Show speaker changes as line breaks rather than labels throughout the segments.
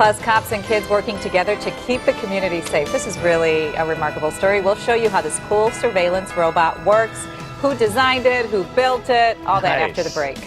Plus, cops and kids working together to keep the community safe. This is really a remarkable story. We'll show you how this cool surveillance robot works, who designed it, who built it, all that after the break.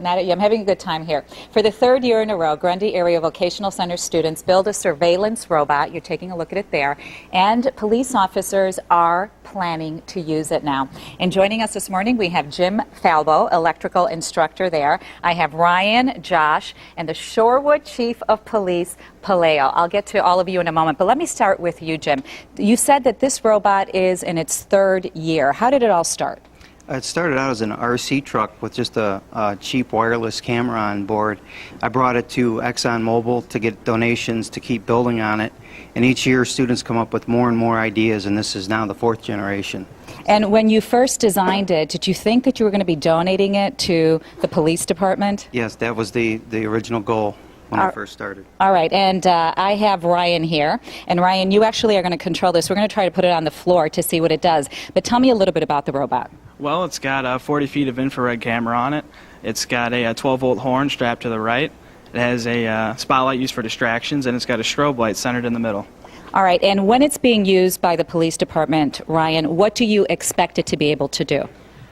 I'm having a good time here. For the third year in a row, Grundy Area Vocational Center students build a surveillance robot. You're taking a look at it there. And police officers are planning to use it now. And joining us this morning, we have Jim Falbo, electrical instructor there. I have Ryan, Josh, and the Shorewood Chief of Police, Paleo. I'll get to all of you in a moment, but let me start with you, Jim. You said that this robot is in its third year. How did it all start?
It started out as an RC truck with just a cheap wireless camera on board. I brought it to ExxonMobil to get donations to keep building on it. And each year students come up with more and more ideas, and this is now the fourth generation.
And when you first designed it, did you think that you were going to be donating it to the police department?
Yes, that was the original goal when I first started.
All right, and I have Ryan here. And Ryan, you actually are going to control this. We're going to try to put it on the floor to see what it does. But tell me a little bit about the robot.
Well, it's got 40 feet of infrared camera on it. It's got a 12-volt horn strapped to the right. It has a spotlight used for distractions, and it's got a strobe light centered in the middle.
All right, and when it's being used by the police department, Ryan, what do you expect it to be able to do?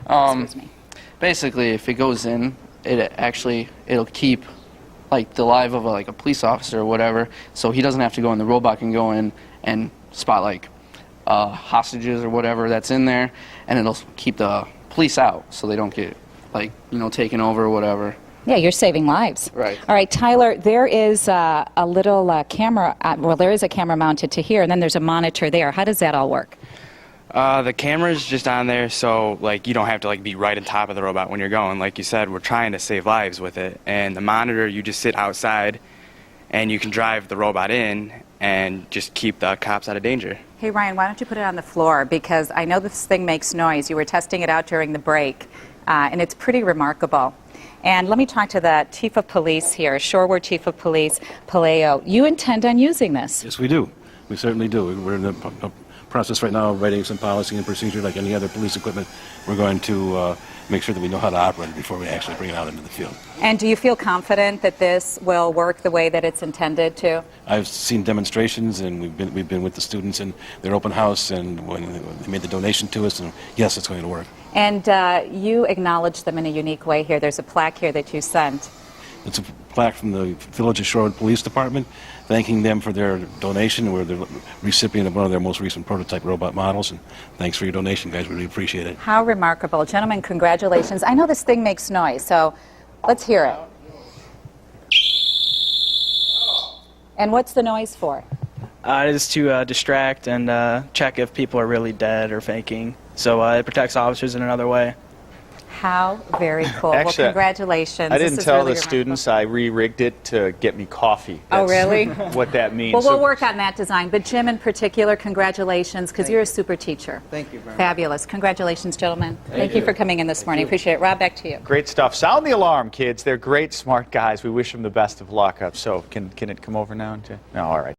Excuse me.
Basically, if it goes in, it'll keep like the life of a police officer or whatever, so he doesn't have to go in. The robot can go in and spot like hostages or whatever that's in there, and it'll keep the police out so they don't get taken over or whatever.
Yeah, you're saving lives.
Right.
All right, Tyler, there is a little camera, there is a camera mounted to here, and then there's a monitor there. How does that all work?
The camera's just on there, so you don't have to be right on top of the robot when you're going. Like you said, we're trying to save lives with it. And the monitor, you just sit outside, and you can drive the robot in and just keep the cops out of danger.
Hey, Ryan, why don't you put it on the floor? Because I know this thing makes noise. You were testing it out during the break, and it's pretty remarkable. And let me talk to the Chief of Police here, Shorewood Chief of Police, Paleo. You intend on using this?
Yes, we do. We certainly do. We're in the process right now of writing some policy and procedure like any other police equipment. We're going to make sure that we know how to operate it before we actually bring it out into the field.
And do you feel confident that this will work the way that it's intended to?
I've seen demonstrations, and we've been with the students in their open house, and when they made the donation to us, and yes, it's going to work.
And you acknowledge them in a unique way here. There's a plaque here that you sent.
It's a plaque from the Village of Shorewood Police Department, thanking them for their donation. We're the recipient of one of their most recent prototype robot models, and thanks for your donation, guys. We really appreciate it.
How remarkable. Gentlemen, congratulations. I know this thing makes noise, so let's hear it. And what's the noise for?
It is to distract and check if people are really dead or faking. So it protects officers in another way.
How very cool.
Actually,
well, congratulations.
I didn't tell
really
the students I re-rigged it to get me coffee.
Oh, really?
What that means.
Well, we'll work on that design. But Jim, in particular, congratulations, because you're a super teacher.
Thank you very much.
Fabulous. Congratulations, gentlemen. Thank you for coming in this morning. Appreciate it. Rob, back to you.
Great stuff. Sound the alarm, kids. They're great, smart guys. We wish them the best of luck. So can it come over now? No, all right.